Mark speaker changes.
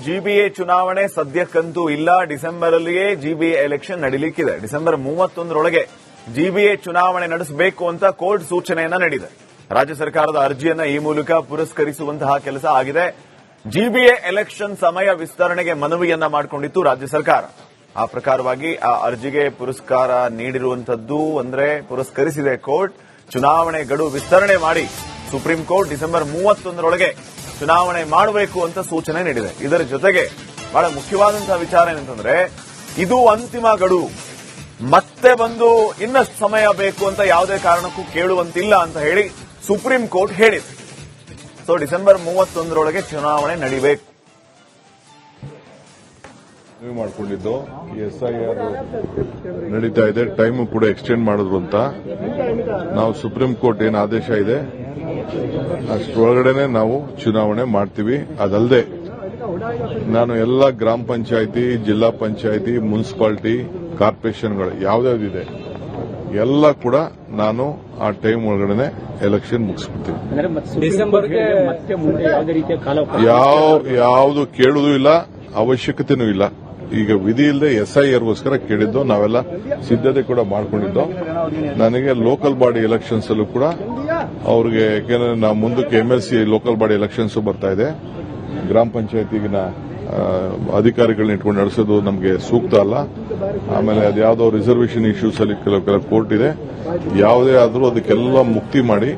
Speaker 1: GBA ಚುನಾವಣೆ ಸದ್ಯಕ್ಕಂತೂ ಇಲ್ಲ. December ಅಲ್ಲಿಯೇ ಜಿಬಿಎ ಎಲೆಕ್ಷನ್ ನಡೀಲಿಕ್ಕಿದೆ. ಡಿಸೆಂಬರ್ 31ರೊಳಗೆ ಜಿಬಿಎ ಚುನಾವಣೆ ನಡೆಸಬೇಕು ಅಂತ ಕೋರ್ಟ್ ಸೂಚನೆಯನ್ನ ನೀಡಿದೆ. ರಾಜ್ಯ ಸರ್ಕಾರದ ಅರ್ಜಿಯನ್ನ ಈ ಮೂಲಕ ಪುರಸ್ಕರಿಸುವಂತಹ ಕೆಲಸ ಆಗಿದೆ. ಜಿಬಿಎ ಎಲೆಕ್ಷನ್ ಸಮಯ ವಿಸ್ತರಣೆಗೆ ಮನವಿಯನ್ನ ಮಾಡಿಕೊಂಡಿತ್ತು ರಾಜ್ಯ ಸರ್ಕಾರ. ಆ ಪ್ರಕಾರವಾಗಿ ಆ ಅರ್ಜಿಗೆ ಪುರಸ್ಕಾರ ನೀಡಿರುವಂತದ್ದು ಅಂದ್ರೆ ಪುರಸ್ಕರಿಸಿದೆ ಕೋರ್ಟ್. ಚುನಾವಣೆ ಗಡುವು ವಿಸ್ತರಣೆ ಮಾಡಿ ಸುಪ್ರೀಂ ಕೋರ್ಟ್ ಡಿಸೆಂಬರ್ 31ರೊಳಗೆ ಚುನಾವಣೆ ಮಾಡಬೇಕು ಅಂತ ಸೂಚನೆ ನೀಡಿದೆ. ಇದರ ಜೊತೆಗೆ ಬಹಳ ಮುಖ್ಯವಾದಂತಹ ವಿಚಾರ ಏನಂತಂದ್ರೆ ಇದು ಅಂತಿಮ ಗಡುವು, ಮತ್ತೆ ಬಂದು ಇನ್ನಷ್ಟು ಸಮಯ ಬೇಕು ಅಂತ ಯಾವುದೇ ಕಾರಣಕ್ಕೂ ಕೇಳುವಂತಿಲ್ಲ ಅಂತ ಹೇಳಿ ಸುಪ್ರೀಂ ಕೋರ್ಟ್ ಹೇಳಿದೆ. ಸೊ ಡಿಸೆಂಬರ್ 31ರೊಳಗೆ ಚುನಾವಣೆ ನಡೀಬೇಕು.
Speaker 2: ಮಾಡಿಕೊಂಡಿದ್ದು SIR ನಡೀತಾ ಇದೆ, ಟೈಮ್ ಕೂಡ ಎಕ್ಸ್ಟೆಂಡ್ ಮಾಡಿದ್ರು ಅಂತ. ನಾವು ಸುಪ್ರೀಂ ಕೋರ್ಟ್ ಏನು ಆದೇಶ ಇದೆ ಅಷ್ಟರೊಳಗಡೆನೆ ನಾವು ಚುನಾವಣೆ ಮಾಡ್ತೀವಿ. ಅದಲ್ಲದೆ ನಾನು ಎಲ್ಲ ಗ್ರಾಮ ಪಂಚಾಯಿತಿ, ಜಿಲ್ಲಾ ಪಂಚಾಯಿತಿ, ಮುನ್ಸಿಪಾಲಿಟಿ, ಕಾರ್ಪೊರೇಷನ್ಗಳು ಯಾವ್ದಾವ್ದಿದೆ ಎಲ್ಲ ಕೂಡ ನಾನು ಆ ಟೈಮ್ ಒಳಗಡೆ ಎಲೆಕ್ಷನ್ ಮುಗಿಸ್ಬಿಡ್ತೀನಿ. ಯಾವುದು ಕೇಳುವುದೂ ಇಲ್ಲ, ಅವಶ್ಯಕತೆನೂ ಇಲ್ಲ. ಈಗ ವಿಧಿ ಇಲ್ಲದೆ SIRಗೋಸ್ಕರ ಕೇಳಿದ್ದು, ನಾವೆಲ್ಲ ಸಿದ್ದತೆ ಕೂಡ ಮಾಡ್ಕೊಂಡಿದ್ದು. ನನಗೆ ಲೋಕಲ್ ಬಾಡಿ ಎಲೆಕ್ಷನ್ಸ್ ಅಲ್ಲೂ ಕೂಡ ಅವ್ರಿಗೆ, ಯಾಕೆಂದ್ರೆ ನಾವು ಮುಂದಕ್ಕೆ MLC ಲೋಕಲ್ ಬಾಡಿ ಎಲೆಕ್ಷನ್ಸ್ ಬರ್ತಾ ಇದೆ, ಗ್ರಾಮ ಪಂಚಾಯತಿಗಿನ ಅಧಿಕಾರಿಗಳನ್ನ ಇಟ್ಕೊಂಡು ನಡೆಸೋದು ನಮಗೆ ಸೂಕ್ತ ಅಲ್ಲ. ಆಮೇಲೆ ಅದ್ಯಾವುದೋ ರಿಸರ್ವೇಷನ್ ಇಶ್ಯೂಸ್ ಅಲ್ಲಿ ಕೆಲವು ಕೋರ್ಟ್ ಇದೆ. ಯಾವುದೇ ಆದರೂ ಅದಕ್ಕೆಲ್ಲ ಮುಕ್ತಿ ಮಾಡಿ